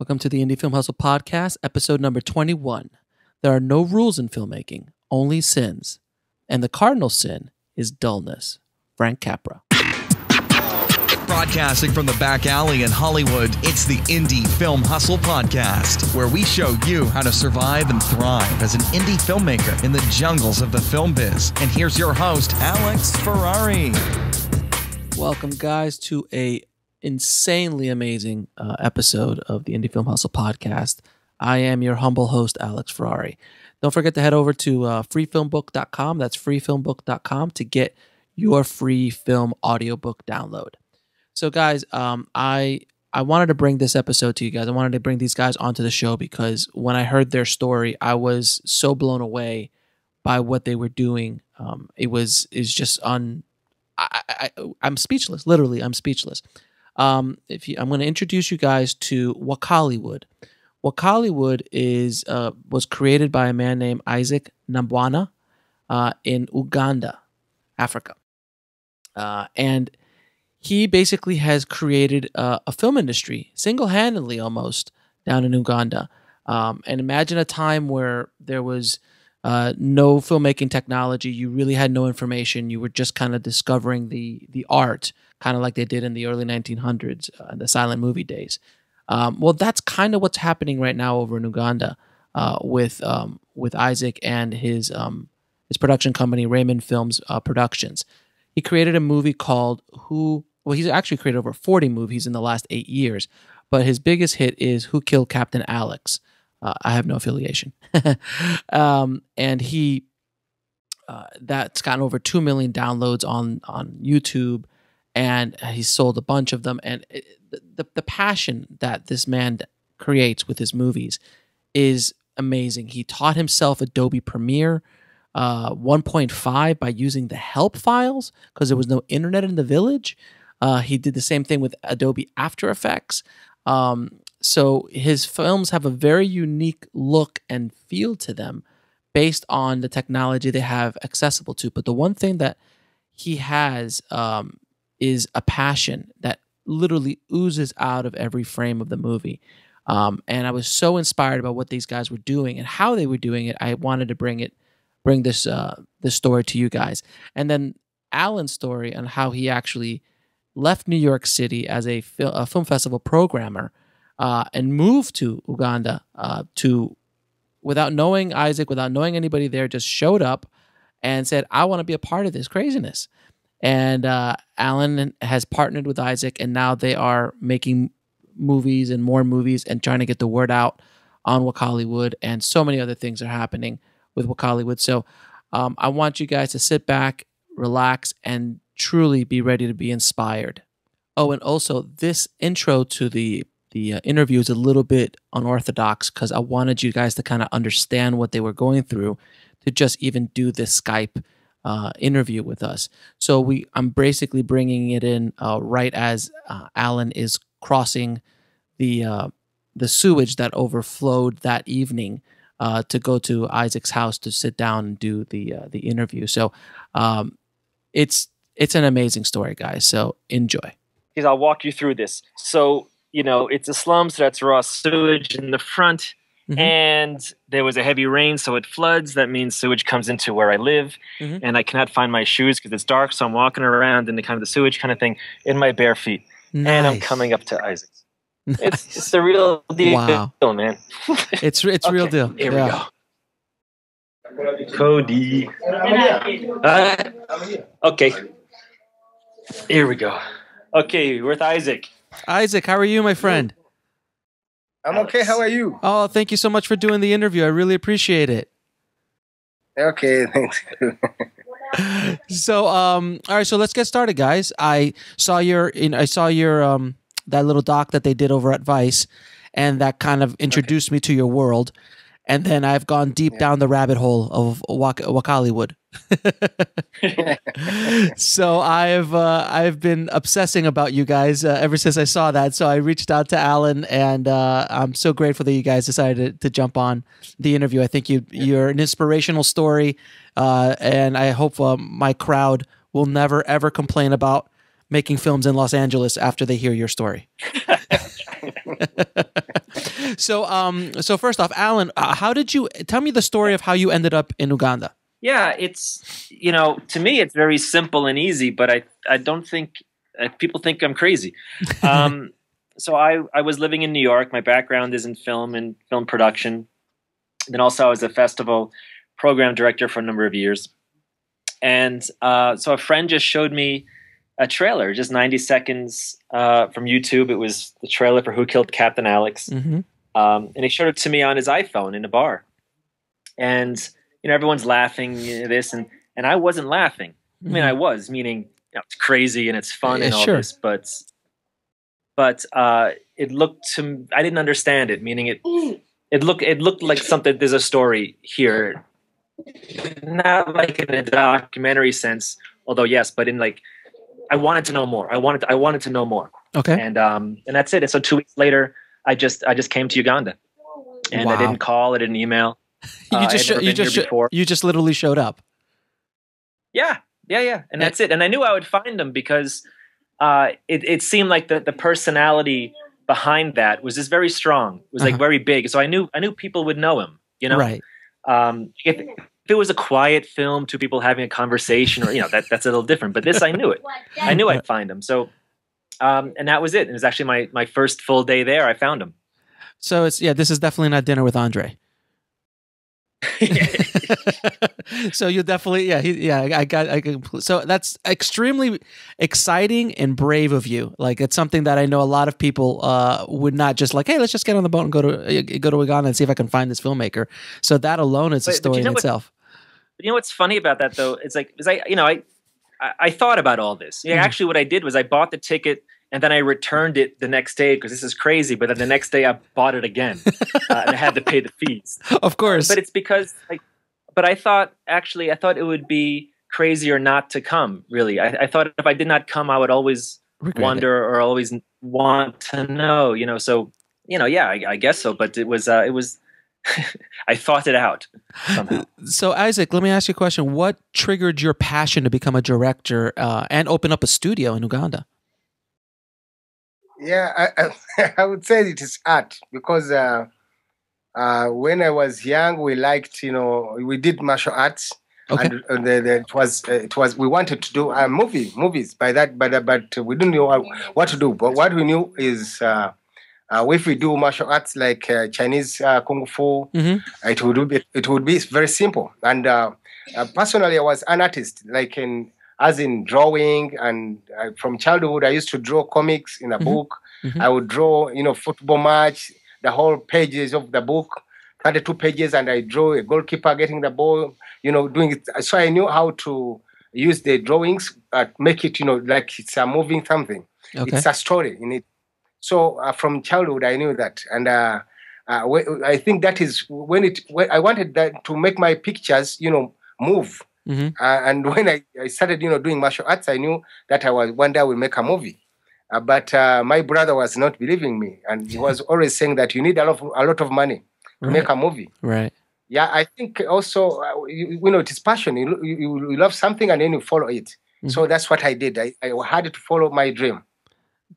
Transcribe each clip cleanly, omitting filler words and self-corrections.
Welcome to the Indie Film Hustle Podcast, episode number 21. There are no rules in filmmaking, only sins. And the cardinal sin is dullness. Frank Capra. Broadcasting from the back alley in Hollywood, it's the Indie Film Hustle Podcast, where we show you how to survive and thrive as an indie filmmaker in the jungles of the film biz. And here's your host, Alex Ferrari. Welcome, guys, to a insanely amazing episode of the Indie Film Hustle Podcast. I am your humble host, Alex Ferrari. Don't forget to head over to freefilmbook.com. That's freefilmbook.com to get your free film audiobook download. So, guys, I wanted to bring this episode to you guys. I wanted to bring these guys onto the show because when I heard their story, I was so blown away by what they were doing. It's just I'm speechless. Literally, I'm speechless. I'm going to introduce you guys to Wakaliwood. Wakaliwood was created by a man named Isaac Nabwana in Uganda, Africa, and he basically has created a film industry single-handedly, almost down in Uganda. And imagine a time where there was no filmmaking technology. You really had no information. You were just kind of discovering the art, kind of like they did in the early 1900s, the silent movie days. Well, that's kind of what's happening right now over in Uganda with Isaac and his production company, Ramon Films Productions. He created a movie called he's actually created over 40 movies in the last 8 years, but his biggest hit is Who Killed Captain Alex? I have no affiliation. And he that's gotten over 2 million downloads on YouTube, and he's sold a bunch of them. And the passion that this man creates with his movies is amazing. He taught himself Adobe Premiere 1.5 by using the help files because there was no internet in the village. He did the same thing with Adobe After Effects. So his films have a very unique look and feel to them based on the technology they have accessible to. But the one thing that he has is a passion that literally oozes out of every frame of the movie. And I was so inspired by what these guys were doing and how they were doing it. I wanted to bring this story to you guys. And then Alan's story on how he actually left New York City as a film festival programmer and moved to Uganda without knowing Isaac, without knowing anybody there, just showed up and said, I want to be a part of this craziness. And Alan has partnered with Isaac, and now they are making movies and more movies and trying to get the word out on Wakaliwood, and so many other things are happening with Wakaliwood. So I want you guys to sit back, relax, and truly be ready to be inspired. Oh, and also this intro to the interview is a little bit unorthodox because I wanted you guys to kind of understand what they were going through to just even do this Skype interview with us. So I'm basically bringing it in right as Alan is crossing the sewage that overflowed that evening to go to Isaac's house to sit down and do the interview. So it's an amazing story, guys. So enjoy. Because I'll walk you through this. So, it's a slum, so that's raw sewage in the front. Mm-hmm. And there was a heavy rain, so it floods. That means sewage comes into where I live. Mm-hmm. And I cannot find my shoes because it's dark. So I'm walking around in the kind of the sewage kind of thing in my bare feet. Nice. And I'm coming up to Isaac's. Nice. It's the real deal, wow. Man. It's okay, real deal. Here we go. Cody. Okay. Here we go. Okay, we're with Isaac. Isaac, how are you, my friend? I'm okay. How are you? Oh, thank you so much for doing the interview. I really appreciate it. Okay, thanks. So, all right. So let's get started, guys. I saw your that little doc that they did over at Vice, and that kind of introduced me to your world. And then I've gone deep down the rabbit hole of Wakaliwood. So I've been obsessing about you guys ever since I saw that. So I reached out to Alan, and I'm so grateful that you guys decided to jump on the interview. I think you're an inspirational story, and I hope my crowd will never ever complain about making films in Los Angeles after they hear your story. So first off, Alan, how did you tell me the story of how you ended up in Uganda? Yeah, it's, to me, it's very simple and easy, but I don't think people think I'm crazy. So I was living in New York. My background is in film and film production. Then also I was a festival program director for a number of years. And so a friend just showed me a trailer, just 90 seconds from YouTube. It was the trailer for Who Killed Captain Alex. And he showed it to me on his iPhone in a bar. And, everyone's laughing at this, and I wasn't laughing. I mean, I was, meaning it's crazy and it's fun and all this, but it looked to, I didn't understand it, meaning it looked like something, there's a story here. Not like in a documentary sense, although yes, but in like, I wanted to know more. I wanted to know more. Okay. And that's it. And so 2 weeks later, I just came to Uganda, and I didn't call, I didn't email. You just literally showed up. Yeah. And that's it. And I knew I would find him because it seemed like the personality behind that was just very strong. It was like very big. So I knew people would know him, Right. If it was a quiet film, two people having a conversation, or that's a little different. But this, I knew it. I knew I'd find him. So, and that was it. It was actually my first full day there. I found him. So this is definitely not Dinner with Andre. So you definitely, so that's extremely exciting and brave of you. Like, it's something that I know a lot of people would not just like, hey, let's just get on the boat and go to Uganda and see if I can find this filmmaker. So that alone is a story in itself. But what's funny about that though? It's like, I thought about all this. Actually, what I did was I bought the ticket. And then I returned it the next day because this is crazy. But then the next day I bought it again, and I had to pay the fees. Of course. But it's because, but I thought it would be crazier not to come. Really, I thought if I did not come, I would always wonder or always want to know. So I guess so. But it was I thought it out somehow. So Isaac, let me ask you a question. What triggered your passion to become a director and open up a studio in Uganda? Yeah, I would say it is art because when I was young, we liked, we did martial arts. Okay. And it was we wanted to do movies by that, but we didn't know what to do. But what we knew is if we do martial arts like Chinese kung fu, it would be very simple. And personally, I was an artist, as in drawing, and from childhood, I used to draw comics in a book. I would draw, football match, the whole pages of the book, 32 pages, and I draw a goalkeeper getting the ball, doing it. So I knew how to use the drawings, make it, like it's a moving something. Okay. It's a story in it. So from childhood, I knew that. And I think that is when I wanted that to make my pictures, move. And when I started, doing martial arts, I knew that one day I will make a movie. But my brother was not believing me, and he was always saying that you need a lot of money to make a movie. Right. Yeah, I think also, it is passion. You love something and then you follow it. So that's what I did. I had to follow my dream.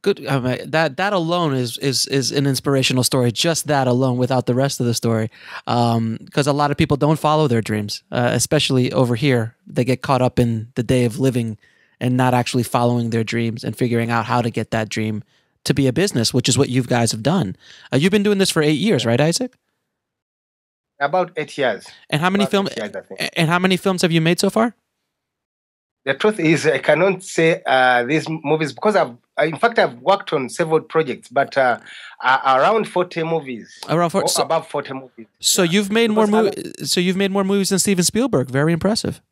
Good. That alone is an inspirational story. Just that alone, without the rest of the story, because a lot of people don't follow their dreams, especially over here. They get caught up in the day of living and not actually following their dreams and figuring out how to get that dream to be a business, which is what you guys have done. You've been doing this for 8 years, right, Isaac? About 8 years. And how many films? And how many films have you made so far? The truth is, I cannot say these movies because I've worked on several projects, but around 40 movies. Above 40 movies. So you've made more movies. So you've made more movies than Steven Spielberg. Very impressive.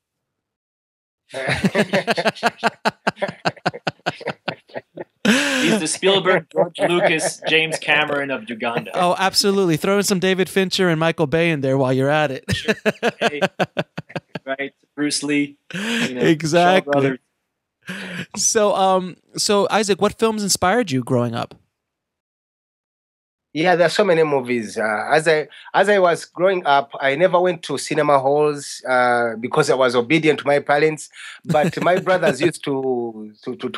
He's the Spielberg, George Lucas, James Cameron of Uganda. Oh, absolutely. Throw in some David Fincher and Michael Bay in there while you're at it. Right, Bruce Lee. Exactly. So Isaac, what films inspired you growing up? Yeah, there are so many movies. As I was growing up, I never went to cinema halls because I was obedient to my parents. But my brothers used to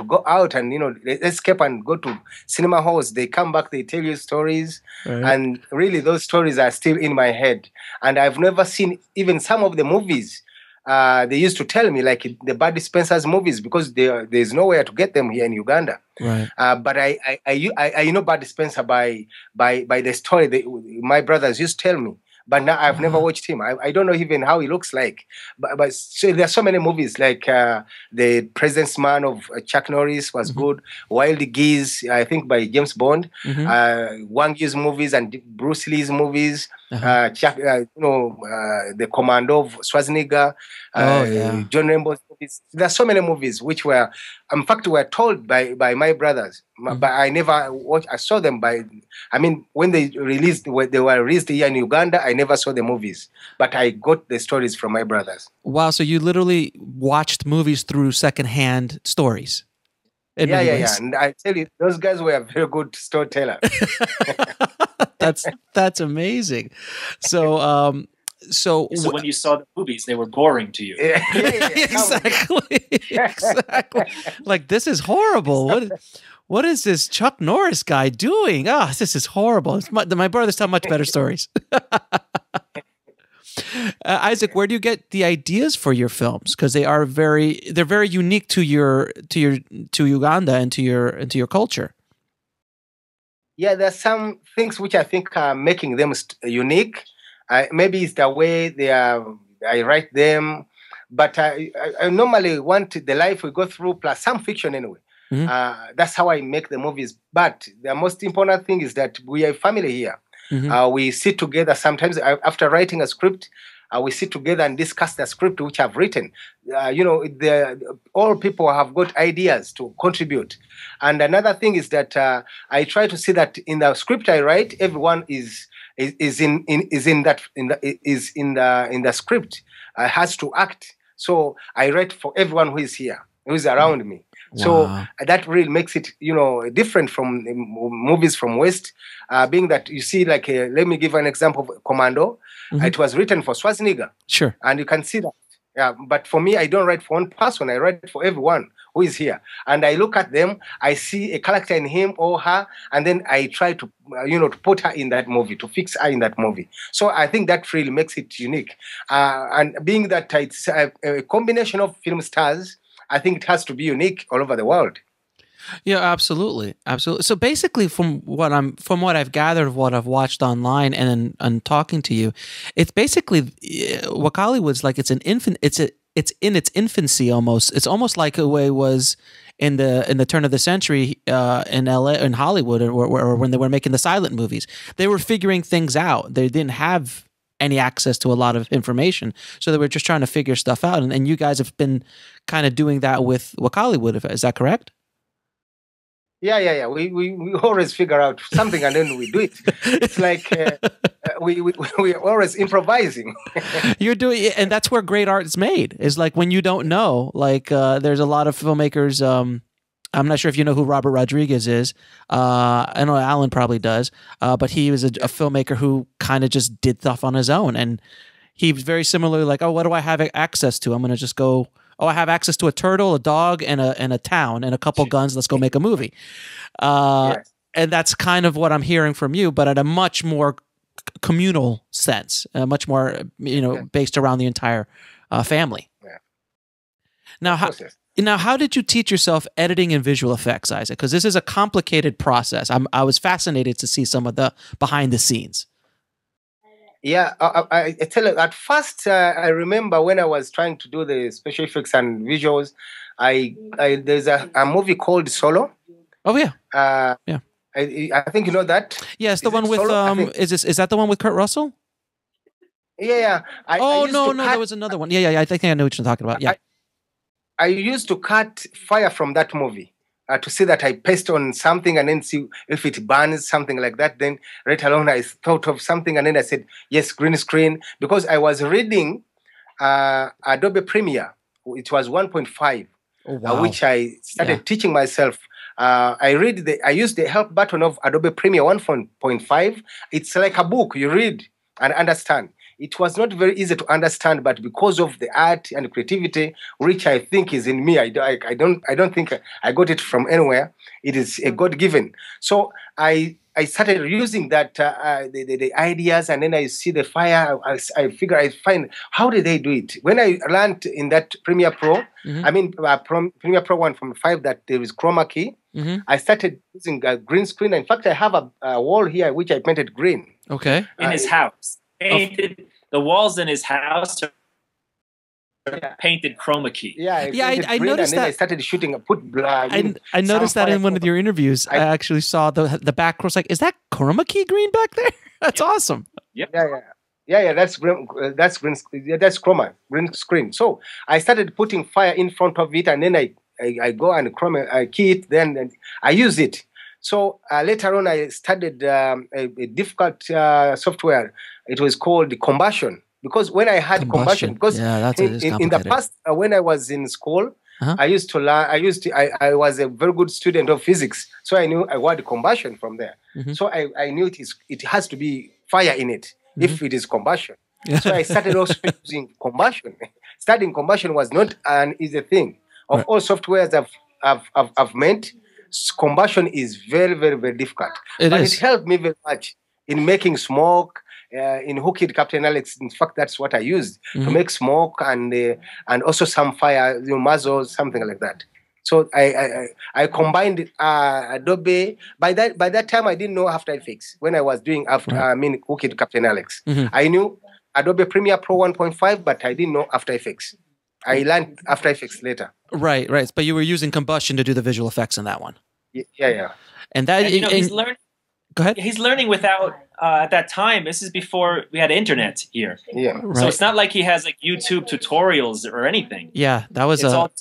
go out and escape and go to cinema halls. They come back, they tell you stories, Right. and really those stories are still in my head. And I've never seen even some of the movies. They used to tell me, like the Bud Spencer's movies, because there's nowhere to get them here in Uganda. Right. But I know Bud Spencer by the story my brothers used to tell me. But now I've never watched him. I don't know even how he looks like. But so there are so many movies like The President's Man of Chuck Norris was good. Wild Geese, I think by James Bond. Wang Yu's movies and Bruce Lee's movies. Chuck, the Commando of Schwarzenegger. John Rambo's movies. There are so many movies which were, in fact, were told by my brothers. But I never watched. I saw them when they were released here in Uganda. I never saw the movies, but I got the stories from my brothers. Wow! So you literally watched movies through secondhand stories. Yeah. And I tell you, those guys were very good storytellers. That's amazing. So when you saw the movies, they were boring to you. Yeah. Exactly. Like, this is horrible. What is this Chuck Norris guy doing? This is horrible. My brothers tell much better stories. Isaac, where do you get the ideas for your films? Because they're very unique to Uganda and to your culture. Yeah, there's some things which I think are making them unique. Maybe it's the way I write them, but I normally want the life we go through plus some fiction anyway. That's how I make the movies. But the most important thing is that we are a family here. We sit together sometimes after writing a script. We sit together and discuss the script which I've written. All people have got ideas to contribute. And another thing is that I try to see that in the script I write, everyone is in the script, has to act. So I write for everyone who is here, who is around me. Wow. So that really makes it, different from movies from West, being that you see, like, let me give an example of Commando. It was written for Schwarzenegger. Sure. And you can see that. Yeah, but for me, I don't write for one person. I write for everyone who is here. And I look at them, I see a character in him or her, and then I try to, to put her in that movie, to fix her in that movie. So I think that really makes it unique. And being that it's a combination of film stars, I think it has to be unique all over the world. Yeah, absolutely. So basically, from what I've gathered of what I've watched online and talking to you, it's basically Wakaliwood's like it's in its infancy almost. It's almost like the way it was in the turn of the century in LA, in Hollywood, or when they were making the silent movies. They were figuring things out. They didn't have any access to a lot of information, so they were just trying to figure stuff out. And you guys have been kind of doing that with Wakaliwood. Is that correct? Yeah. We always figure out something and then we do it. It's like we're always improvising. You're doing, and that's where great art is made. Is like when you don't know. Like there's a lot of filmmakers. I'm not sure if you know who Robert Rodriguez is. I know Alan probably does. But he was a filmmaker who kind of just did stuff on his own, and he was very similar. Like, what do I have access to? I'm going to just go. I have access to a turtle, a dog, and a town, and a couple guns. Let's go make a movie. Yes. And that's kind of what I'm hearing from you, but at a much more communal sense, much more based around the entire family. Yeah. Now, how did you teach yourself editing and visual effects, Isaac? Because this is a complicated process. I was fascinated to see some of the behind the scenes. Yeah, I tell you, at first, I remember when I was trying to do the special effects and visuals, there's a movie called Solo. Oh, yeah. Yeah. I think you know that. Yes, the one with, is that the one with Kurt Russell? Yeah. No, there was another one. Yeah, I think I know what you're talking about. Yeah. I used to cut fire from that movie. To see that I paste on something and then see if it burns, something like that. Then right along I thought of something and then I said, yes, green screen. Because I was reading Adobe Premiere. It was 1.5, oh, wow. which I started teaching myself. I use the help button of Adobe Premiere 1.5. It's like a book you read and understand. It was not very easy to understand, but because of the art and creativity, which I think is in me, I don't think I got it from anywhere. It is a God-given. So I started using that the ideas, and then I see the fire. I figure I find how did they do it. When I learned in that Premiere Pro, I mean Premiere Pro 1.5 that there is chroma key. I started using a green screen. In fact, I have a wall here which I painted green. Okay. In his house. Painted the walls in his house are painted chroma key. Yeah, I noticed and then that. I started shooting. I noticed that in one of your interviews. I actually saw the back. I was like, is that chroma key green back there? That's awesome. Yep. Yeah. That's green. That's green. That's chroma green screen. So I started putting fire in front of it, and then I go and I key it. Then I use it. So later on, I studied a difficult software. It was called Combustion. Because when I had Combustion, because in the past, when I was in school, I used to learn. I was a very good student of physics, so I knew I wanted combustion from there. So I knew it has to be fire in it if it is combustion. So I started also using Combustion. Studying Combustion was not an easy thing. Of all softwares I've made, Combustion is very, very, very difficult. It helped me very much in making smoke. In Who Killed Captain Alex, in fact, that's what I used to make smoke and also some fire, muzzles, something like that. So I combined Adobe. By that time, I didn't know After Effects when I was doing Who Killed Captain Alex. I knew Adobe Premiere Pro 1.5, but I didn't know After Effects. I learned After Effects later. Right. But you were using Combustion to do the visual effects in that one. Yeah. And that he's learning. Go ahead. He's learning without at that time. This is before we had internet here. Yeah. Right. So it's not like he has like YouTube tutorials or anything. Yeah, that was all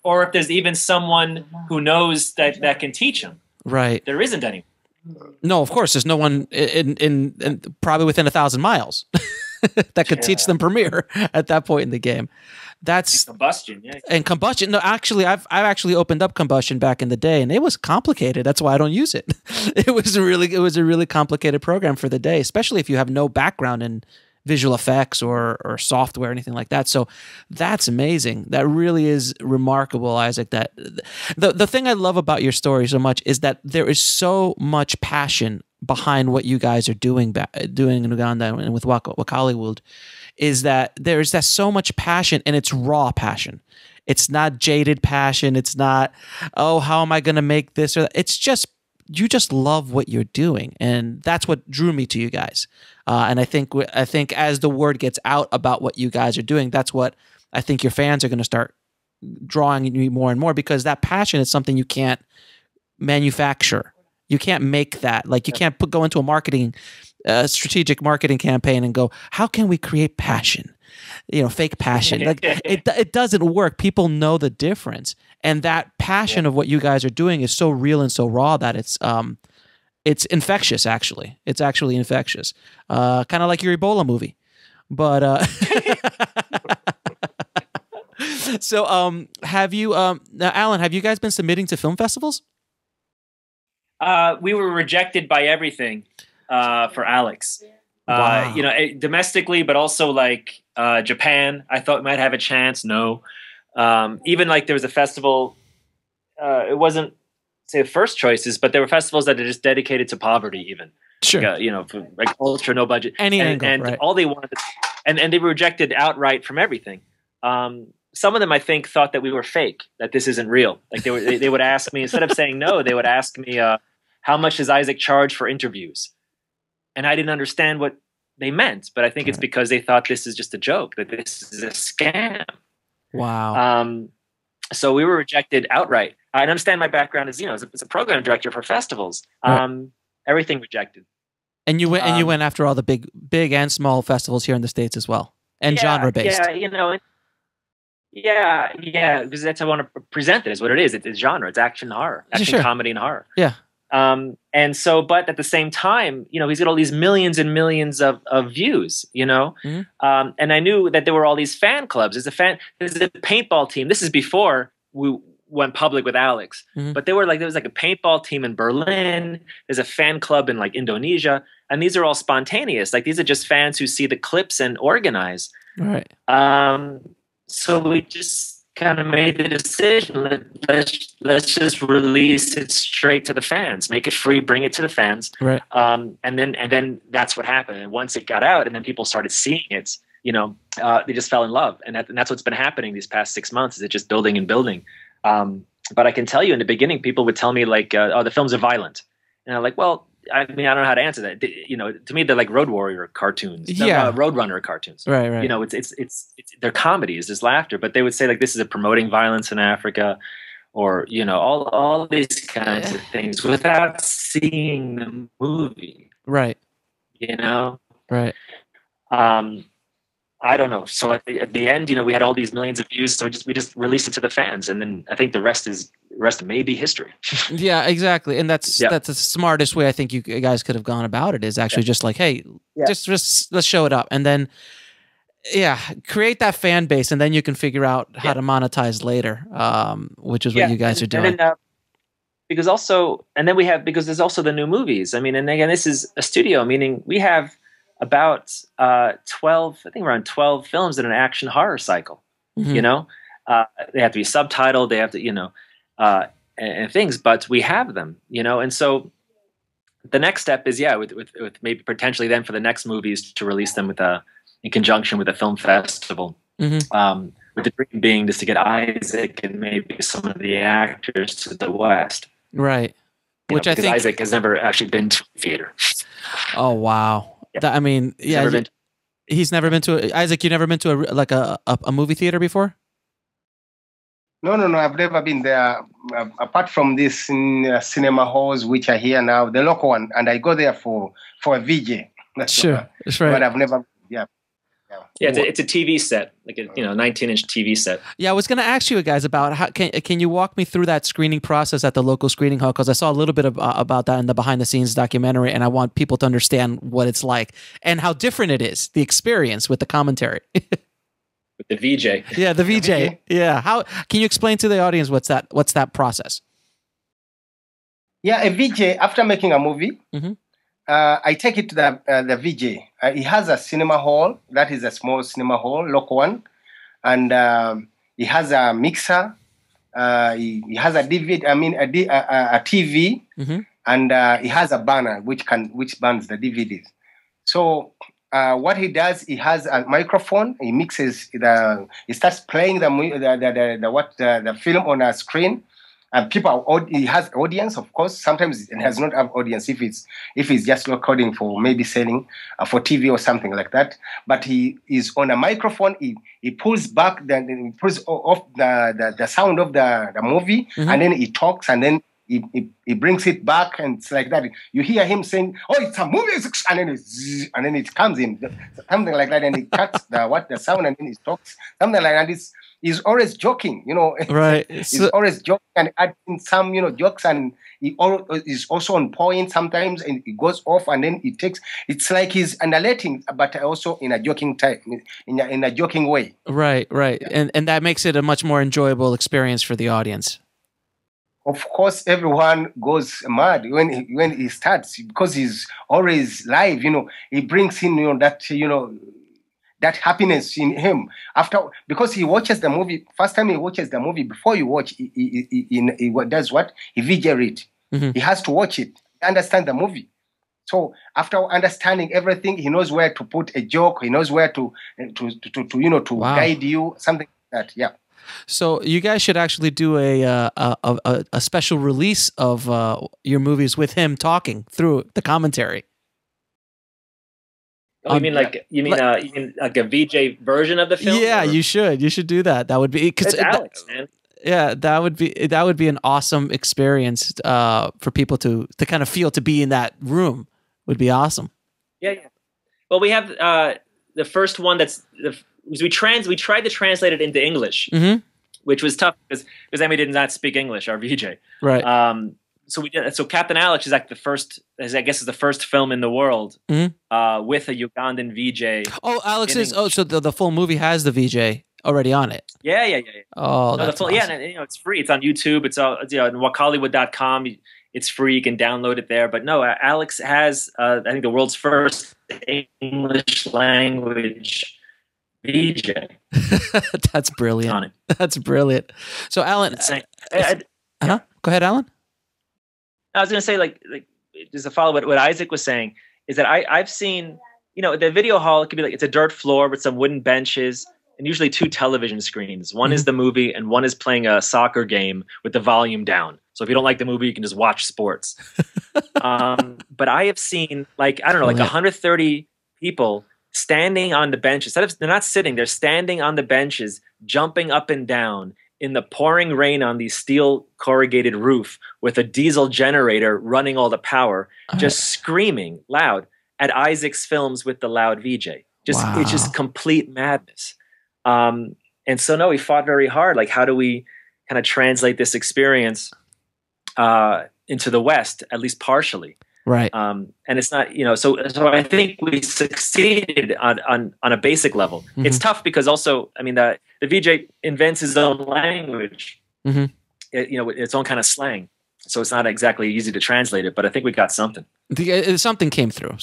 or if there's even someone who knows that can teach him. Right. There isn't any. No, of course, there's no one in probably within 1,000 miles that could teach them Premiere at that point in the game. That's Combustion, yeah. And Combustion. No, actually, I've actually opened up Combustion back in the day, and it was complicated. That's why I don't use it. It was a really complicated program for the day, especially if you have no background in visual effects or software or anything like that. So that's amazing. That really is remarkable, Isaac. That the thing I love about your story so much is that there is so much passion behind what you guys are doing in Uganda and with Wakaliwood. Is that there's that so much passion, and it's raw passion. It's not jaded passion. It's not, oh, how am I going to make this or that? It's just, you just love what you're doing, and that's what drew me to you guys. And I think as the word gets out about what you guys are doing, that's what I think your fans are going to start drawing you more and more, because that passion is something you can't manufacture. You can't make that. Like, you can't go into a strategic marketing campaign and go, how can we create passion? Fake passion. Like, it doesn't work. People know the difference. And that passion of what you guys are doing is so real and so raw that it's infectious, actually. It's actually infectious. Kind of like your Ebola movie. But so have you now, Alan, have you guys been submitting to film festivals? We were rejected by everything for Alex. Wow. Domestically, but also like Japan. I thought might have a chance. No, even like there was a festival. It wasn't say the first choices, but there were festivals that are just dedicated to poverty. Even sure, for like ultra no budget, and right. All they wanted, and they were rejected outright from everything. Some of them, I think, thought that we were fake, that this isn't real. Like they would ask me, instead of saying no, they would ask me, how much does Isaac charge for interviews? And I didn't understand what they meant, but I think it's because they thought this is just a joke, that this is a scam. Wow. So we were rejected outright. I understand my background is, as a program director for festivals. Right. Everything rejected. And you went after all the big and small festivals here in the States as well, and genre-based. Yeah, because that's how I want to present it, is what it is. It's genre. It's action horror, comedy and horror. Yeah. And so, but at the same time, he's got all these millions and millions of views, Mm-hmm. And I knew that there were all these fan clubs. There's a paintball team. This is before we went public with Alex. But there was like a paintball team in Berlin. There's a fan club in like Indonesia, and these are all spontaneous. Like these are just fans who see the clips and organize. Right. So we just kind of made the decision. Let's just release it straight to the fans. Make it free. Bring it to the fans. Right. And then that's what happened. And once it got out, and then people started seeing it, they just fell in love. And that's what's been happening these past 6 months. Is it just building and building? But I can tell you, in the beginning, people would tell me like, "Oh, the films are violent," and I'm like, "Well, I mean, I don't know how to answer that." To me, they're like Road Warrior cartoons, Roadrunner cartoons. Right. It's they're comedies. There's laughter, but they would say like, "This is a promoting violence in Africa," or all these kinds of things without seeing the movie. Right. Right. I don't know. So at the end, we had all these millions of views. So we just released it to the fans, and then I think the rest may be history. Yeah, exactly. And that's the smartest way I think you guys could have gone about it, is actually just like, hey, just let's show it up, and then create that fan base, and then you can figure out how to monetize later, which is what you guys are doing. Because there's also the new movies. I mean, and again, this is a studio, meaning we have about 12, I think around 12 films in an action horror cycle. They have to be subtitled, they have to, and things, but we have them, and so the next step is, with maybe potentially then for the next movies to release them in conjunction with a film festival, with the dream being just to get Isaac and maybe some of the actors to the West. Right. Which I think Isaac has never actually been to a theater. Oh, wow. I mean, he's never been to Isaac. You never been to a movie theater before? No. I've never been there. Apart from this cinema halls, which are here now, the local one, and I go there for a VJ. That's right. But I've never. Yeah, it's a TV set, like a 19-inch TV set. Yeah, I was going to ask you guys about how can you walk me through that screening process at the local screening hall, because I saw a little bit about that in the behind the scenes documentary, and I want people to understand what it's like and how different it is, the experience with the commentary. With the VJ. Yeah, the VJ. Yeah, how can you explain to the audience what's that process? Yeah, a VJ, after making a movie. I take it to the VJ. He has a cinema hall. That is a small cinema hall, local one, and he has a mixer. He has a DVD. I mean, a TV, and he has a banner which burns the DVDs. So what he does, he has a microphone. He mixes he starts playing the film on a screen. And he has audience, of course. Sometimes it has not have audience if it's just recording for maybe selling for TV or something like that. But he is on a microphone. He pulls back, he pulls off the sound of the movie, and then he talks, and then he brings it back, and it's like that. You hear him saying, "Oh, it's a movie," and then it comes in something like that, and he cuts the sound, and then he talks something like that. He's always joking, Right. He's always joking and adding some, jokes, and he is also on point sometimes, and he goes off, and then it's like he's narrating, but also in a joking type, in a joking way. Right. Yeah. And that makes it a much more enjoyable experience for the audience. Of course, everyone goes mad when he starts, because he's always live. He brings in that happiness in him because he watches the movie. First time he watches the movie, before you watch, he does what? He video it. He has to watch it, understand the movie. So after understanding everything, he knows where to put a joke. He knows where to guide you, something like that. Yeah. So you guys should actually do a special release of your movies with him talking through the commentary. Oh, you mean like a VJ version of the film? Yeah, you should do that. That would be it's Alex, man. Yeah, that would be an awesome experience for people to kind of feel to be in that room. Would be awesome. Yeah. Well, we have the first one we tried to translate it into English, which was tough because Emmy did not speak English, our VJ. Right. So we did. So Captain Alex is like the first film in the world with a Ugandan VJ. Oh, Alex is. Oh, so the full movie has the VJ. already on it. Yeah. Oh, no, that's awesome. Yeah, and it's free. It's on YouTube. It's all on Wakaliwood.com. It's free. You can download it there. But no, Alex has I think the world's first English language VJ. That's brilliant. On it. That's brilliant. So, Alan, go ahead, Alan. I was going to say, like, just to follow what Isaac was saying, is that I've seen, the video hall, it could be like, it's a dirt floor with some wooden benches and usually 2 television screens. One is the movie and one is playing a soccer game with the volume down. So if you don't like the movie, you can just watch sports. But I have seen, like 130 people standing on the benches. They're not sitting, they're standing on the benches, jumping up and down in the pouring rain on the steel corrugated roof with a diesel generator running all the power, just screaming loud at Isaac's films with the loud VJ. It's just complete madness. And so no, we fought very hard. Like, how do we kind of translate this experience into the West, at least partially? Right. And it's not, so I think we succeeded on a basic level. Mm-hmm. It's tough because also, I mean, the VJ invents his own language, its own kind of slang. So it's not exactly easy to translate it, but I think we got something. Something came through.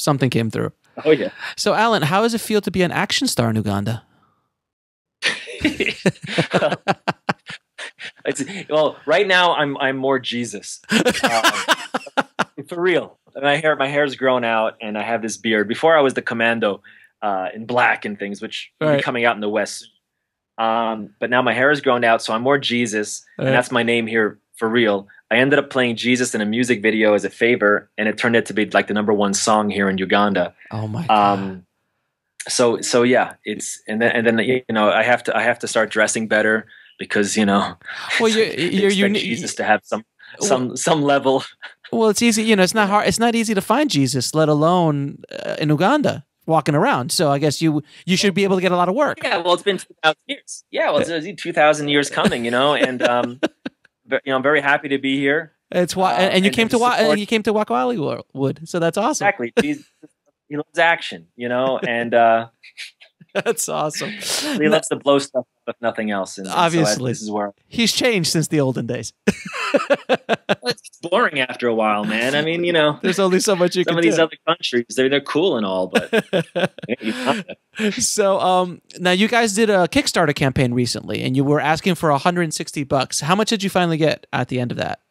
Oh, yeah. So, Alan, how does it feel to be an action star in Uganda? Well, right now I'm more Jesus. For real. My hair's grown out and I have this beard. Before I was the Commando in black and things, which will be coming out in the West. But now my hair has grown out, so I'm more Jesus, and that's my name here for real. I ended up playing Jesus in a music video as a favor, and it turned out to be like the #1 song here in Uganda. Oh my God. So yeah, and then I have to start dressing better because well, you're Jesus to have some level. Well, it's easy, it's not hard. It's not easy to find Jesus, let alone in Uganda walking around. So I guess you should be able to get a lot of work. Yeah, well, it's been 2,000 years. Yeah, well, it's 2,000 years coming, and I'm very happy to be here. It's why, and you came to Wakaliwood, so that's awesome. Exactly, he loves action, and that's awesome. He loves to blow stuff up, if nothing else. And obviously, so this is where he's changed since the olden days. It's boring after a while, man. I mean, there's only so much you can do. Some of these other countries, they're cool and all, but So, now you guys did a Kickstarter campaign recently, and you were asking for $160. How much did you finally get at the end of that?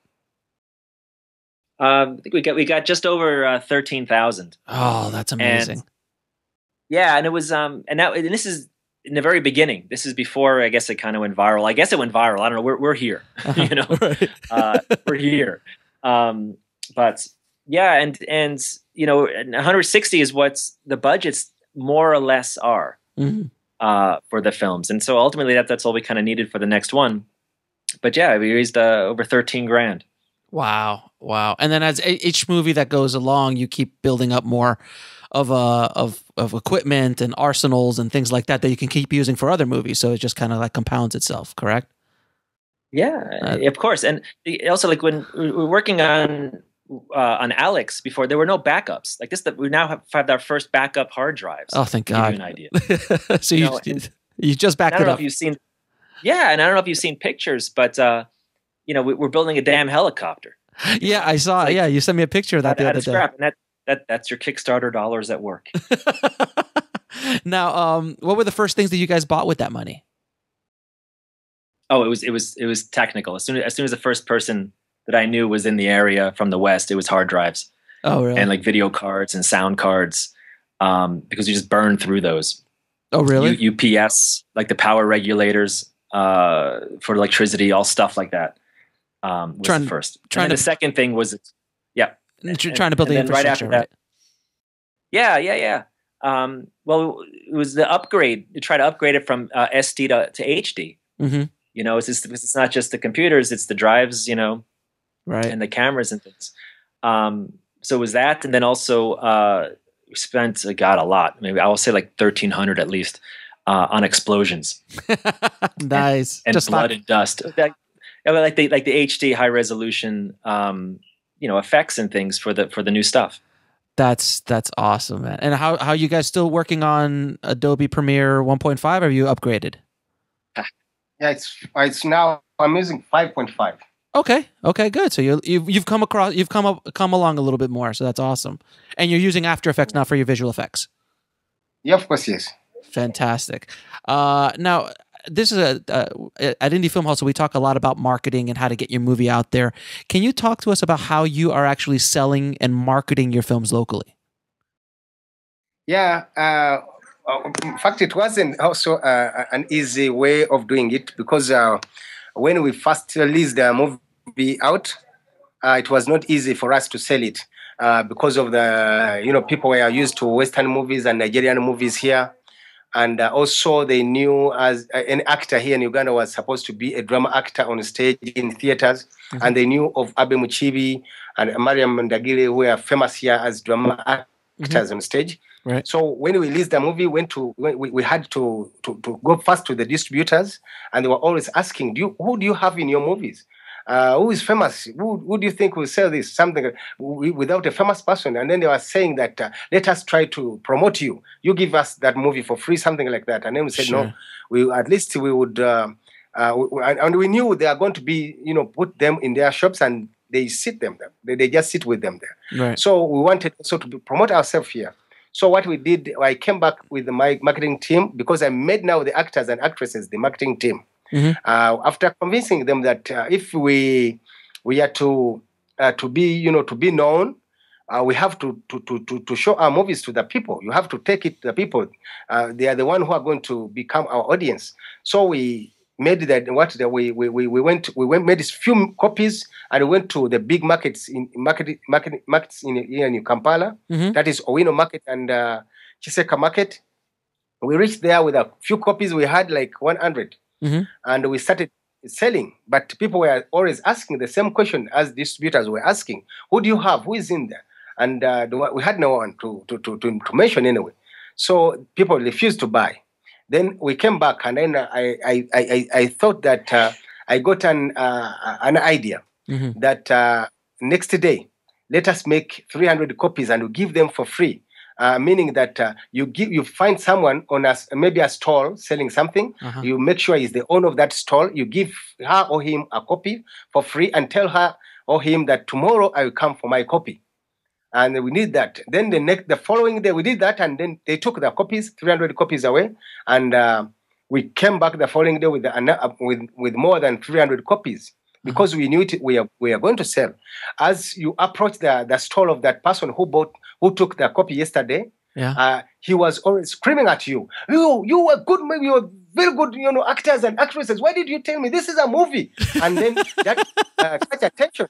I think we got just over 13,000. Oh, that's amazing. And it was and this is in the very beginning. This is before, I guess, it kind of went viral. I guess it went viral. I don't know. We're here, Right. we're here. But yeah, and 160 is what the budgets more or less are for the films, and so ultimately that's all we kind of needed for the next one. But yeah, we raised over 13 grand. Wow. And then as each movie that goes along, you keep building up more of equipment and arsenals and things like that you can keep using for other movies. So it just kind of like compounds itself, correct? Yeah, of course. And also, like when we were working on Alex before, there were no backups. Like this, we now have our first backup hard drives. Oh, thank God! To give you an idea. So you just backed it up. I don't know if you've seen. Yeah, and I don't know if you've seen pictures, but we're building a damn helicopter. Yeah, I saw. Yeah, you sent me a picture of that the other day. And that's your Kickstarter dollars at work. Now, what were the first things that you guys bought with that money? Oh, it was technical. As soon as the first person that I knew was in the area from the West, it was hard drives. Oh, really? And like video cards and sound cards, because you just burn through those. Oh, really? UPS, like the power regulators for electricity, all stuff like that. Was the first. The second thing was, trying to build the infrastructure. Right after that, yeah. Well, it was the upgrade to try to upgrade it from SD to HD. Mm-hmm. It's not just the computers; it's the drives, right, and the cameras and things. So it was that, and then also we spent a lot. Maybe I will say like 1,300 at least on explosions. Nice, and just blood and dust. Like the HD high resolution, effects and things for the new stuff. That's awesome, man. And how you guys still working on Adobe Premiere 1.5? Or have you upgraded? Yeah, it's now I'm using 5.5. Okay, good. So you've come along a little bit more. So that's awesome. And you're using After Effects now for your visual effects. Yeah, of course, yes. Fantastic. Now, this is at Indie Film Hustle, we talk a lot about marketing and how to get your movie out there. Can you talk to us about how you are actually selling and marketing your films locally? Yeah. In fact, it wasn't also an easy way of doing it because when we first released the movie out, it was not easy for us to sell it because of the, people were used to Western movies and Nigerian movies here. And also they knew as an actor here in Uganda was supposed to be a drama actor on stage in theaters. Mm-hmm. And they knew of Abe Muchibi and Mariam Ndagile, who are famous here as drama actors on stage. Right. So when we released the movie, we had to go first to the distributors, and they were always asking, who do you have in your movies? Who is famous? Who do you think will sell this? Something without a famous person. And then they were saying that, let us try to promote you. You give us that movie for free, something like that. And then we said, sure. No, at least we would, and we knew they are going to be, put them in their shops and they sit them there. They just sit with them there. Right. So we wanted also to promote ourselves here. So what we did, I came back with my marketing team because I made now the actors and actresses the marketing team. Mm-hmm. After convincing them that if we are to be known, we have to show our movies to the people. You have to take it to the people. They are the one who are going to become our audience. So we made that. We made these few copies and we went to the big markets markets here in Kampala. Mm-hmm. That is Owino Market and Chiseka Market. We reached there with a few copies. We had like 100. Mm-hmm. And we started selling, but people were always asking the same question as distributors were asking: "Who do you have? Who is in there?" And we had no one to mention anyway. So people refused to buy. Then we came back, and then I thought that I got an idea mm-hmm. that next day let us make 300 copies and we give them for free. Meaning that you find someone on maybe a stall selling something. Uh-huh. You make sure he's the owner of that stall. You give her or him a copy for free and tell her or him that tomorrow I will come for my copy. And we need that. Then the following day we did that, and then they took the copies, 300 copies away, and we came back the following day with more than 300 copies. Because we knew we are going to sell. As you approach the stall of that person who took the copy yesterday, yeah. He was always screaming at you. You were good, maybe you were very good, actors and actresses. Why did you tell me this is a movie? And then that caught attention.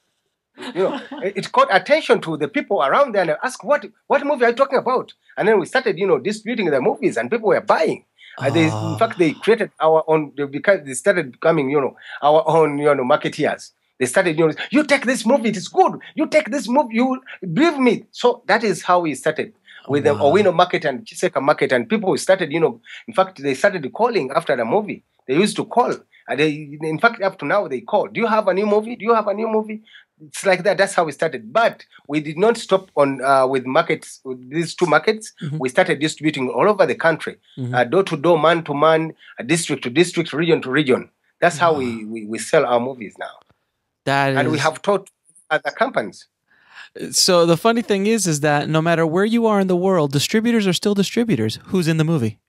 It caught attention to the people around there and asked, what movie are you talking about? And then we started, distributing the movies, and people were buying. In fact, they created our own, because they started becoming, our own, marketeers. They started, you take this movie, it is good. You take this movie, you believe me. So that is how we started with the Owino Market and Chiseka Market. And people started, in fact, they started calling after the movie. They used to call. And in fact, up to now, they call. Do you have a new movie? Do you have a new movie? It's like that. That's how we started. But we did not stop on with markets, with these two markets. Mm-hmm. We started distributing all over the country, door to door, man to man, district to district, region to region. That's how we sell our movies now. And we have taught other companies. So the funny thing is that no matter where you are in the world, distributors are still distributors. Who's in the movie?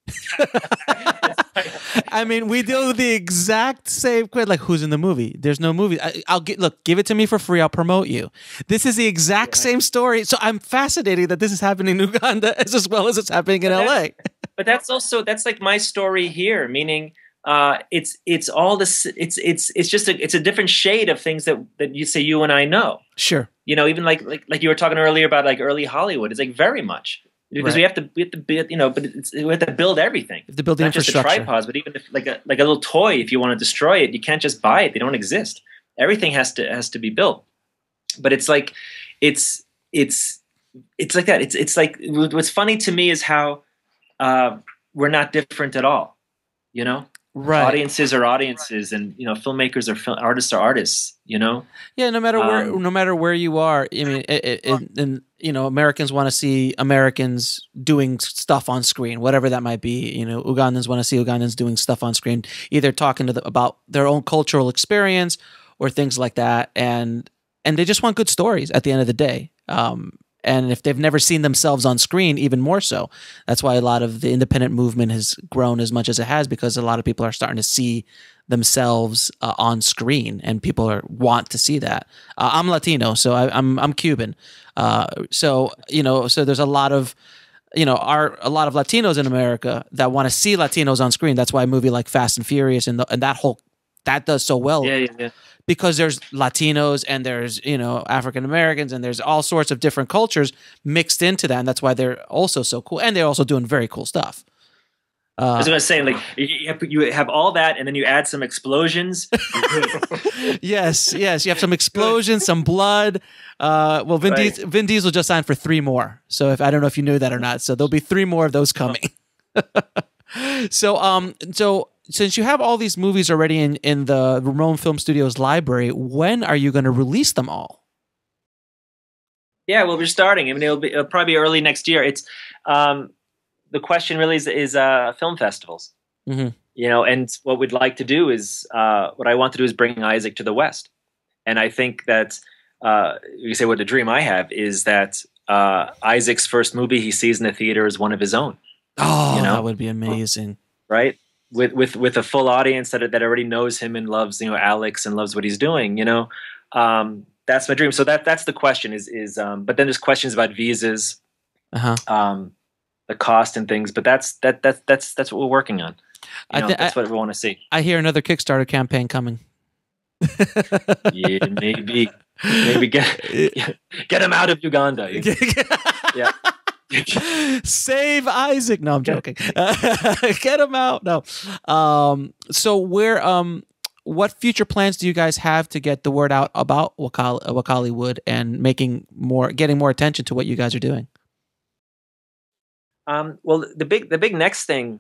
I mean, we deal with the exact same question, like who's in the movie? There's no movie. Give it to me for free. I'll promote you. This is the exact same story. So I'm fascinated that this is happening in Uganda as well as it's happening in LA. But that's like my story here, meaning it's all this. It's a different shade of things that you say you and I know. Sure. Even like you were talking earlier about like early Hollywood. It's like very much. Because we have to build, but we have to build everything. You have to build the infrastructure. Not just the tripods, but even if, like a little toy. If you want to destroy it, you can't just buy it; they don't exist. Everything has to be built. But it's like it's like that. It's like what's funny to me is how we're not different at all. Right. Audiences are audiences, and filmmakers are artists are artists. Yeah, no matter where you are. I mean, and Americans want to see Americans doing stuff on screen, whatever that might be. Ugandans want to see Ugandans doing stuff on screen, either talking about their own cultural experience or things like that, and they just want good stories at the end of the day. And if they've never seen themselves on screen, even more so. That's why a lot of the independent movement has grown as much as it has, because a lot of people are starting to see themselves on screen, and people want to see that. I'm Latino, so I'm Cuban. So there's a lot of Latinos in America that want to see Latinos on screen. That's why a movie like Fast and Furious and that does so well. Yeah. Because there's Latinos and there's African Americans and there's all sorts of different cultures mixed into that, and that's why they're also so cool, and they're also doing very cool stuff. I was going to say, like, you have all that, and then you add some explosions. Yes, you have some explosions, some blood. Well, Vin Diesel just signed for 3 more, so I don't know if you knew that or not. So there'll be 3 more of those coming. So since you have all these movies already in the Ramon Film Studios library, when are you going to release them all? Yeah, well, we're starting. I mean, it'll probably be early next year. It's the question really is film festivals. Mm-hmm. And what we'd like to do is what I want to do is bring Isaac to the West. And I think that you say what the dream I have is that Isaac's first movie he sees in the theater is one of his own. Oh, that would be amazing, right? With a full audience that already knows him and loves Alex and loves what he's doing. That's my dream. So that's the question is but then there's questions about visas, the cost and things. But that's what we're working on. That's what we want to see. I hear another Kickstarter campaign coming. Yeah, maybe get him out of Uganda. Yeah. Save Isaac. No, I'm joking. Get him out. No. So what future plans do you guys have to get the word out about Wakaliwood and getting more attention to what you guys are doing? Well, the big next thing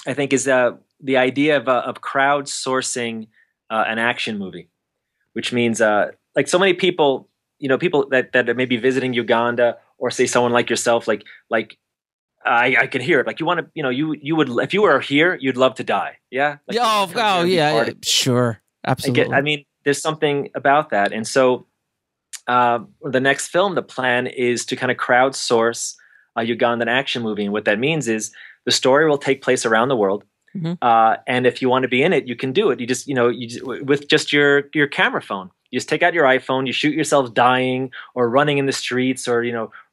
I think is the idea of crowdsourcing an action movie, which means like so many people, people that are maybe visiting Uganda, or say someone like yourself, like I could hear it. Like you want to, you would, if you were here, you'd love to die. Yeah. Like, yeah, sure, absolutely. I mean, there's something about that, and so the next film, the plan is to kind of crowdsource a Ugandan action movie, and what that means is the story will take place around the world. Mm-hmm. And if you want to be in it, you can do it. You just, with just your camera phone, you just take out your iPhone, you shoot yourself dying or running in the streets, or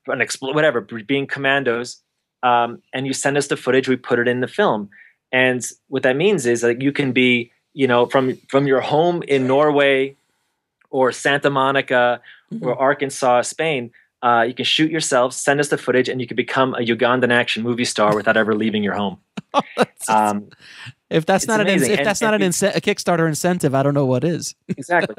whatever, being commandos, and you send us the footage. We put it in the film, and what that means is like you can be, from your home in Norway, or Santa Monica, mm-hmm. or Arkansas, Spain. You can shoot yourself, send us the footage, and you can become a Ugandan action movie star without ever leaving your home. If that's not a Kickstarter incentive, I don't know what is. Exactly.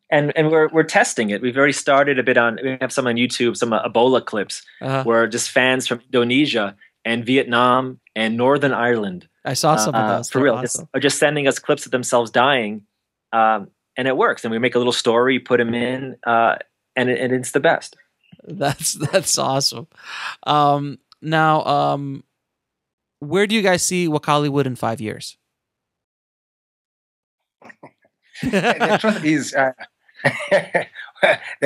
And we're testing it. We've already started a bit we have some on YouTube, some Ebola clips, where just fans from Indonesia and Vietnam and Northern Ireland. I saw some of those. For real, awesome. are just sending us clips of themselves dying, and it works. And we make a little story, put them in, and it's the best. That's awesome. Now, where do you guys see Wakaliwood in 5 years? The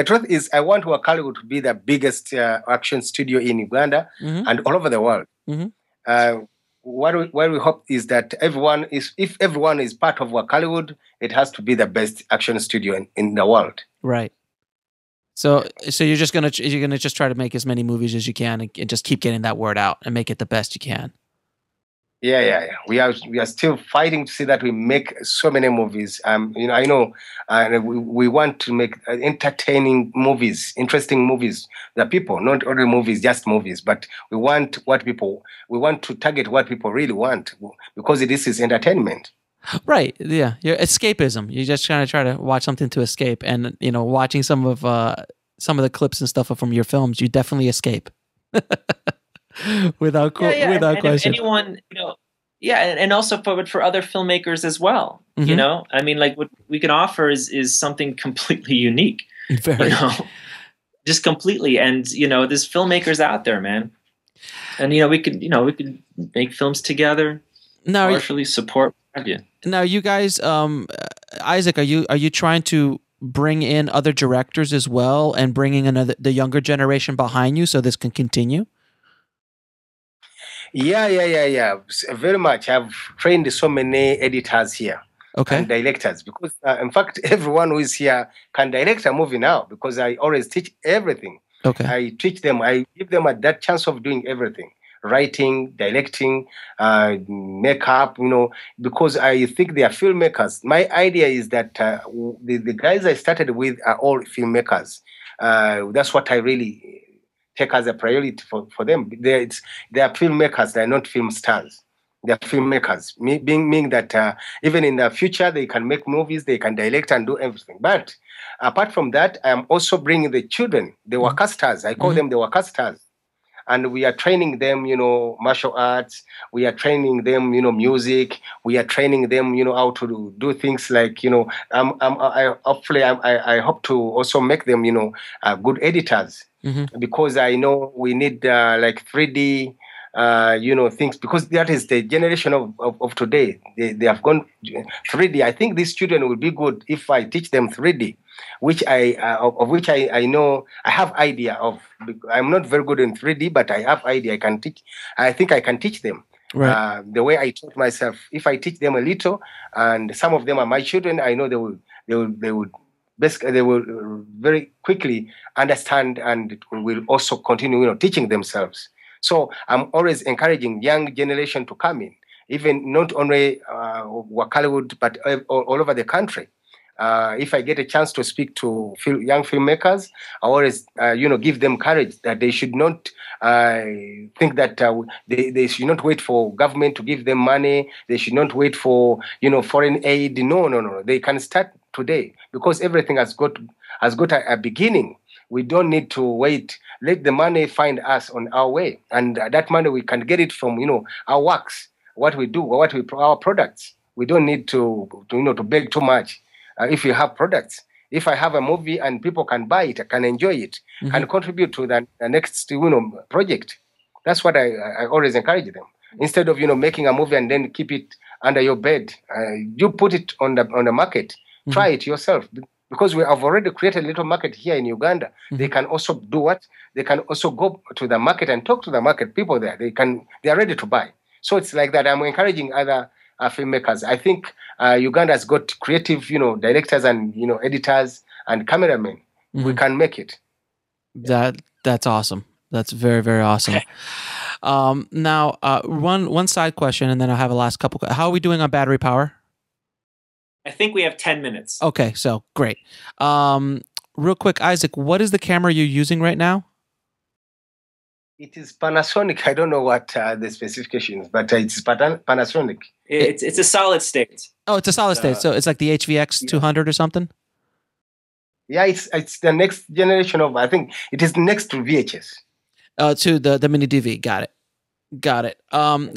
truth is, I want Wakaliwood to be the biggest action studio in Uganda, mm-hmm. and all over the world. Mm-hmm. What we hope is that if everyone is part of Wakaliwood, it has to be the best action studio in the world. Right. So you're gonna just try to make as many movies as you can and just keep getting that word out and make it the best you can. Yeah. We are still fighting to see that we make so many movies. I know, we want to make entertaining movies, interesting movies. The people, not only movies, just movies, but we want to target what people really want, because this is entertainment. Right. Yeah. Escapism. You just try to watch something to escape, and watching some of the clips and stuff from your films, you definitely escape. without question. If anyone, Yeah, and also for other filmmakers as well. You know, I mean, like what we can offer is something completely unique. Very. You know, just completely. And you know, there's filmmakers out there, man. And you know, we could make films together. Now, partially support. Now, you guys, Isaac, are you trying to bring in other directors as well, and bringing the younger generation behind you so this can continue? Yeah. Very much. I've trained so many editors here. Okay. And directors, because in fact, everyone who is here can direct a movie now, because I always teach everything. Okay. I teach them, I give them that chance of doing everything. Writing, directing, makeup, you know, because I think they are filmmakers. My idea is that the guys I started with are all filmmakers. That's what I really take as a priority for them. They are filmmakers, they're not film stars. They're filmmakers, meaning that even in the future, they can make movies, they can direct and do everything. But apart from that, I'm also bringing the children, the worker stars. I call them the worker stars. And we are training them, you know, martial arts. We are training them, you know, music. We are training them, you know, how to do things like, you know, I hope to also make them, you know, good editors, because I know we need like 3D, you know, things, because that is the generation of today. They have gone 3D. I think these children will be good if I teach them 3D, which I know I have idea of. I'm not very good in 3D, but I have idea. I think I can teach them. Right. The way I taught myself. If I teach them a little, and some of them are my children, I know they will very quickly understand, and will also continue, you know, teaching themselves. So I'm always encouraging young generation to come in, even not only Wakaliwood, but all over the country. If I get a chance to speak to young filmmakers, I always, you know, give them courage that they should not think that they should not wait for government to give them money. They should not wait for, you know, foreign aid. No. They can start today, because everything has got a beginning. We don't need to wait. Let the money find us on our way, and that money we can get it from, you know, our works, what we do, our products. We don't need to beg too much. If you have products, if I have a movie and people can buy it, can enjoy it, can contribute to the next, you know, project. That's what I always encourage them. Instead of, you know, making a movie and then keep it under your bed, you put it on the market. Try it yourself. Because we have already created a little market here in Uganda. They can also do what? They can also go to the market and talk to the market people there. They are ready to buy. So it's like that. I'm encouraging other filmmakers. I think Uganda has got creative, you know, directors and, you know, editors and cameramen. We can make it. That's awesome. That's very, very awesome. Now, one side question, and then I'll have a last couple. How are we doing on battery power? I think we have 10 minutes. Okay, so great. Real quick, Isaac, what is the camera you're using right now? It is Panasonic. I don't know what the specifications, but it's Panasonic. It's a solid state. Oh, it's a solid state. So it's like the HVX 200 or something? Yeah, it's the next generation of, I think it is next to VHS. To the mini DV. Got it.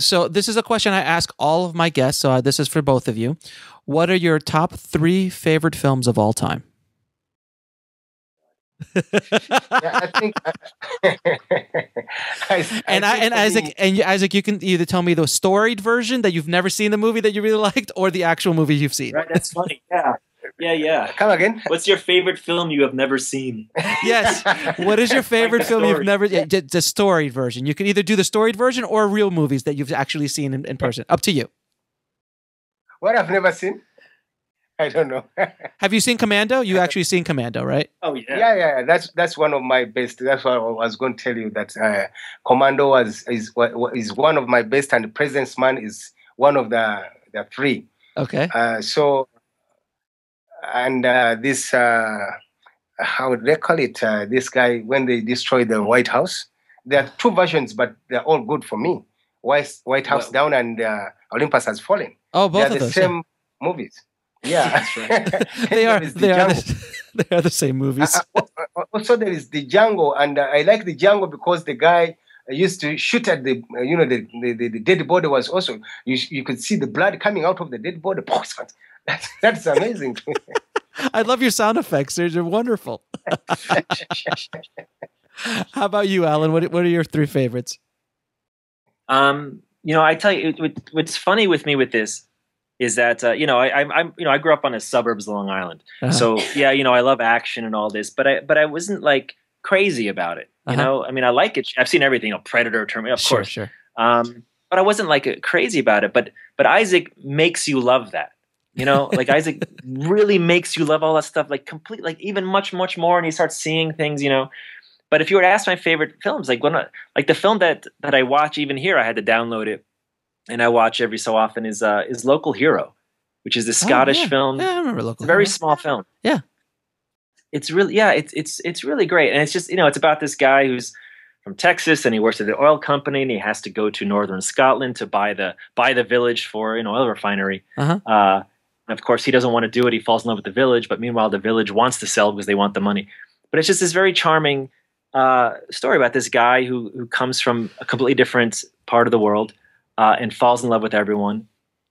So this is a question I ask all of my guests. So this is for both of you. What are your top 3 favorite films of all time? I think. Isaac, you can either tell me the storied version that you've never seen the movie that you really liked, or the actual movie you've seen. Right, that's funny. Yeah. Come again. What's your favorite film you have never seen? Yes. What is your favorite film you've never? The storied version. You can either do the storied version or real movies that you've actually seen in person. Up to you. What I've never seen? I don't know. Have you seen Commando? You actually seen Commando, right? Oh yeah. Yeah. That's one of my best. That's what I was going to tell you. That Commando is one of my best, and the Presence Man is one of the 3. Okay. This how would they call it? This guy, when they destroyed the White House, there are 2 versions, but they're all good for me. White House Down and Olympus Has Fallen. Oh, both they're of those. Same movies. Yeah, that's right. they are the same movies. Also, there is the Django, and I like the Django because the guy used to shoot at the the dead body was also you could see the blood coming out of the dead body. That's amazing. I love your sound effects. They're wonderful. How about you, Alan? What are your 3 favorites? I tell you, what's funny with me with this is that I grew up on the suburbs of Long Island, so yeah, I love action and all this, but I wasn't like crazy about it. I mean, I like it. I've seen everything. Predator, Terminator, of course. Sure. But I wasn't like crazy about it. But Isaac makes you love that. Like Isaac really makes you love all that stuff, like complete, like even much more, and you start seeing things. But if you were to ask my favorite films, like the film that I watch even here, I had to download it, and I watch every so often is Local Hero, which is the Scottish film. Yeah, I remember Local Hero. It's a very small film. Yeah. It's really, it's really great. And it's just, it's about this guy who's from Texas and he works at the oil company and he has to go to northern Scotland to buy the village for an oil refinery. And of course, he doesn't want to do it. He falls in love with the village, but meanwhile, the village wants to sell because they want the money. But it's just this very charming story about this guy who comes from a completely different part of the world and falls in love with everyone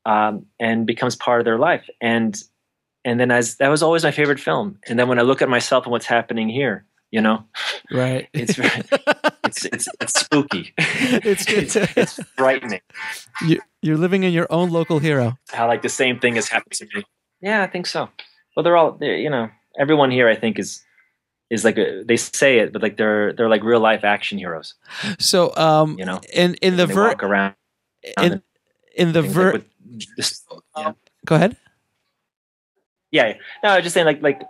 and becomes part of their life. And then that was always my favorite film. And then when I look at myself and what's happening here, right, it's spooky. It's frightening. You're living in your own local hero. How like the same thing has happened to me. Yeah, I think so. Well, everyone here I think is like they say it, but like they're like real life action heroes. So in the walk around in the go ahead. Yeah, no, I was just saying like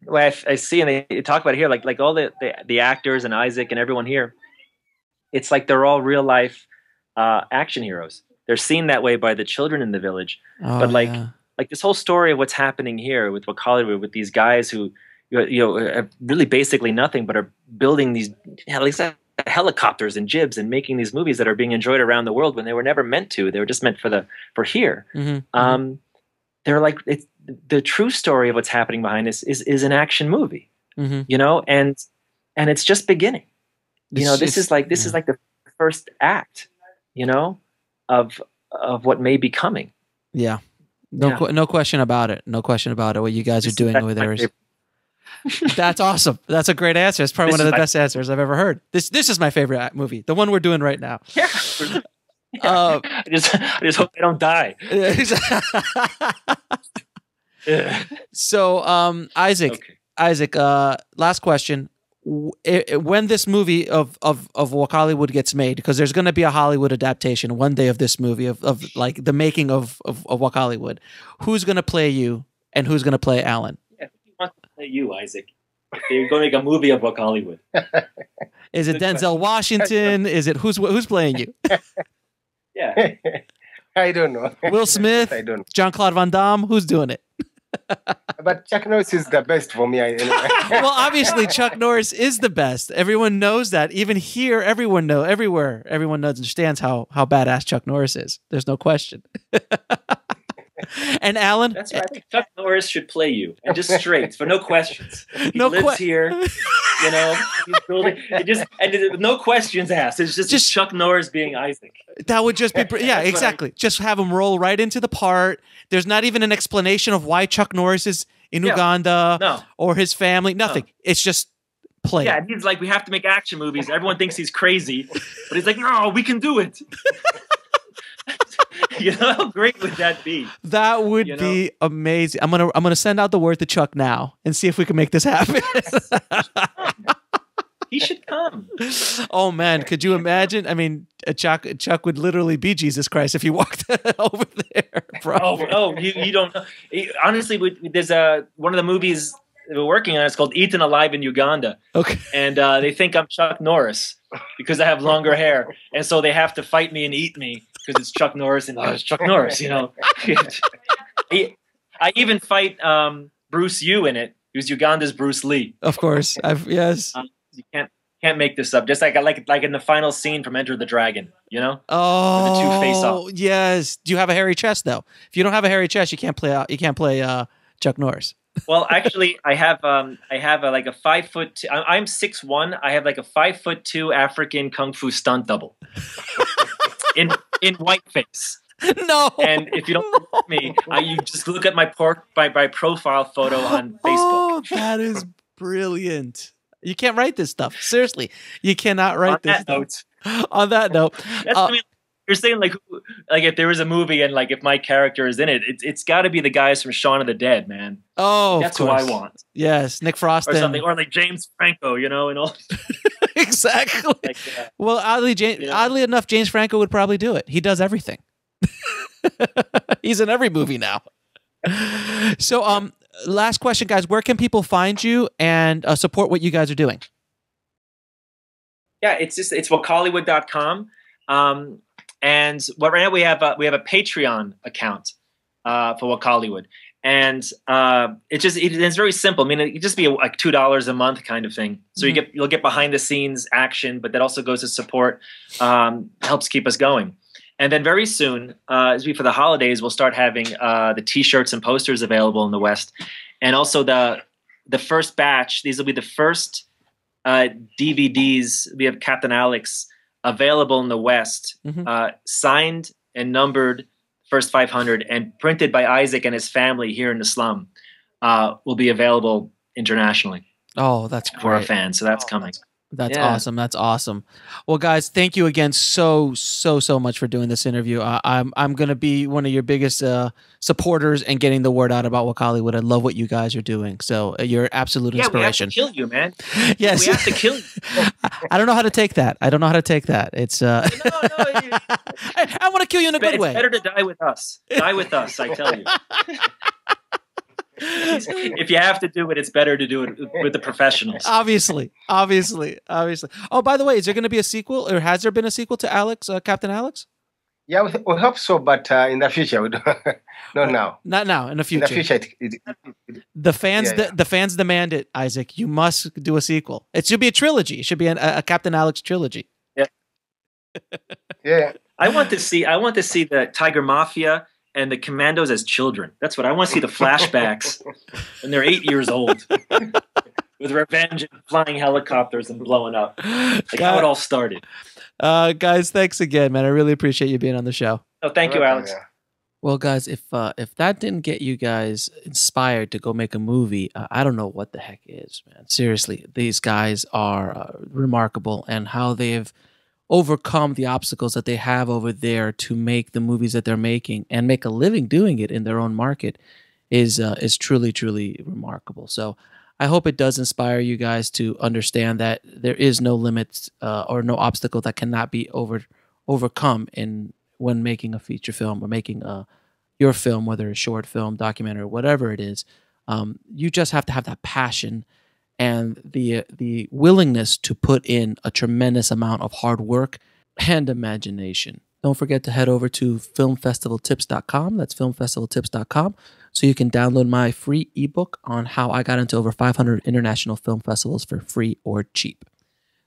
the way I see and they talk about it here, like all the actors and Isaac and everyone here, it's like they're all real life action heroes. They're seen that way by the children in the village. But like this whole story of what's happening here with Wakaliwood, with these guys who have really basically nothing but are building these helicopters and jibs and making these movies that are being enjoyed around the world when they were never meant to. They were just meant for here. Mm-hmm. They're like the true story of what's happening behind this is an action movie, and it's just beginning. This is like the first act, of what may be coming. Yeah. No question about it. No question about it. What you guys are doing over there is. That's awesome. That's a great answer. It's probably one of the best answers I've ever heard. This is my favorite movie, the one we're doing right now. Yeah. I just hope I don't die. So, Isaac, last question. When this movie of Wakaliwood gets made, because there's going to be a Hollywood adaptation one day of this movie of like the making of Wakaliwood, who's going to play you and who's going to play Alan? Yeah, who wants to play you, Isaac? They're going to make a movie of Wakaliwood. Is it Denzel Washington? Is it who's playing you? Yeah. I don't know. Will Smith? I don't know. Jean-Claude Van Damme? Who's doing it? But Chuck Norris is the best for me. Well, obviously Chuck Norris is the best. Everyone knows that. Even here, everyone understands how badass Chuck Norris is. There's no question. And Alan? That's right. I think Chuck Norris should play you, and just straight, for no questions. He lives here, he's building, and no questions asked. It's just Chuck Norris being Isaac. That would just be, yeah, exactly. Right. Just have him roll right into the part. There's not even an explanation of why Chuck Norris is in Uganda or his family. Nothing. No. It's just play. Yeah, he's like, we have to make action movies. Everyone thinks he's crazy, but he's like, no, we can do it. How great would that be? That would be amazing. I'm gonna send out the word to Chuck now and see if we can make this happen. He should come. Oh man, could you imagine? I mean, Chuck would literally be Jesus Christ if he walked over there. Oh, you don't know. Honestly, there's one of the movies we're working on. It's called Eaten Alive in Uganda. Okay, and they think I'm Chuck Norris because I have longer hair, and so they have to fight me and eat me. Because it's Chuck Norris and it's Chuck Norris, I even fight Bruce Yu in it, who's Uganda's Bruce Lee. Of course, yes. You can't make this up. Just like in the final scene from Enter the Dragon, Oh, the two face off. Yes. Do you have a hairy chest though? If you don't have a hairy chest, you can't play Chuck Norris. Well, actually, I have like a 5'2". I'm 6'1". I have like a 5'2" African kung fu stunt double in whiteface. No. And if you don't believe me, you just look at my profile photo on Facebook. Oh, that is brilliant. You can't write this stuff. Seriously, you cannot write this stuff. On that note, you're saying like if there was a movie and like if my character is in it, it's got to be the guys from Shaun of the Dead, man. Oh, that's who I want. Yes, Nick Frost or something, or like James Franco, and all. Exactly. Like, well, oddly enough, James Franco would probably do it. He does everything. He's in every movie now. So, last question, guys. Where can people find you and support what you guys are doing? Yeah, it's Wakaliwood.com. And right now we have a Patreon account for Wakaliwood, and it's very simple. I mean, it just be like $2 a month kind of thing. So you'll get behind the scenes action, but that also goes to support, helps keep us going. And then very soon, for the holidays, we'll start having the T-shirts and posters available in the West, and also the first batch. These will be the first DVDs. We have Captain Alex available in the West, signed and numbered, first 500, and printed by Isaac and his family here in the slum. Will be available internationally. Oh, that's great. For our fans. So that's coming. That's awesome. That's awesome. Well, guys, thank you again so much for doing this interview. I'm going to be one of your biggest supporters and getting the word out about Wakaliwood. I love what you guys are doing. So you're an absolute inspiration. We have to kill you, man. Yes. We have to kill you. I don't know how to take that. It's No, I want to kill you in a good way. It's better to die with us. Die with us, I tell you. If you have to do it, it's better to do it with the professionals. Obviously. Oh, by the way, is there going to be a sequel, or has there been a sequel to Alex, Captain Alex? Yeah, we hope so, but in the future, we don't. Not now. Not now. In the future. In the future, the fans demand it, Isaac. You must do a sequel. It should be a trilogy. It should be a Captain Alex trilogy. Yeah. Yeah. I want to see the Tiger Mafia and the Commandos as children. That's what I want to see, the flashbacks when they're 8 years old with revenge and flying helicopters and blowing up. Like how it all started. Guys, thanks again, man. I really appreciate you being on the show. Oh, thank you, Alex. Well, guys, if that didn't get you guys inspired to go make a movie, I don't know what the heck is, man. Seriously, these guys are remarkable, and how they've overcome the obstacles that they have over there to make the movies that they're making and make a living doing it in their own market is truly remarkable. So I hope it does inspire you guys to understand that there is no limits or no obstacle that cannot be overcome when making a feature film or making your film, whether it's short film, documentary, whatever it is. You just have to have that passion and the willingness to put in a tremendous amount of hard work and imagination. Don't forget to head over to filmfestivaltips.com. That's filmfestivaltips.com. So you can download my free ebook on how I got into over 500 international film festivals for free or cheap.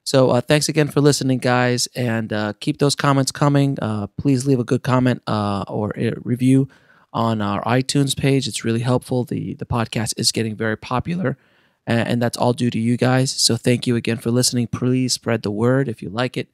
So thanks again for listening, guys, and keep those comments coming. Please leave a good comment or a review on our iTunes page. It's really helpful. The podcast is getting very popular, and that's all due to you guys. So thank you again for listening. Please spread the word if you like it.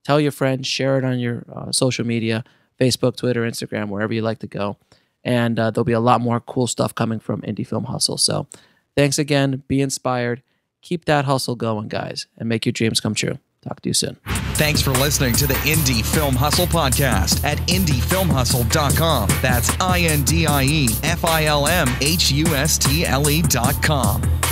Tell your friends, share it on your social media, Facebook, Twitter, Instagram, wherever you like to go. And there'll be a lot more cool stuff coming from Indie Film Hustle. So thanks again. Be inspired. Keep that hustle going, guys, and make your dreams come true. Talk to you soon. Thanks for listening to the Indie Film Hustle podcast at indiefilmhustle.com. That's INDIEFILMHUSTLE.com.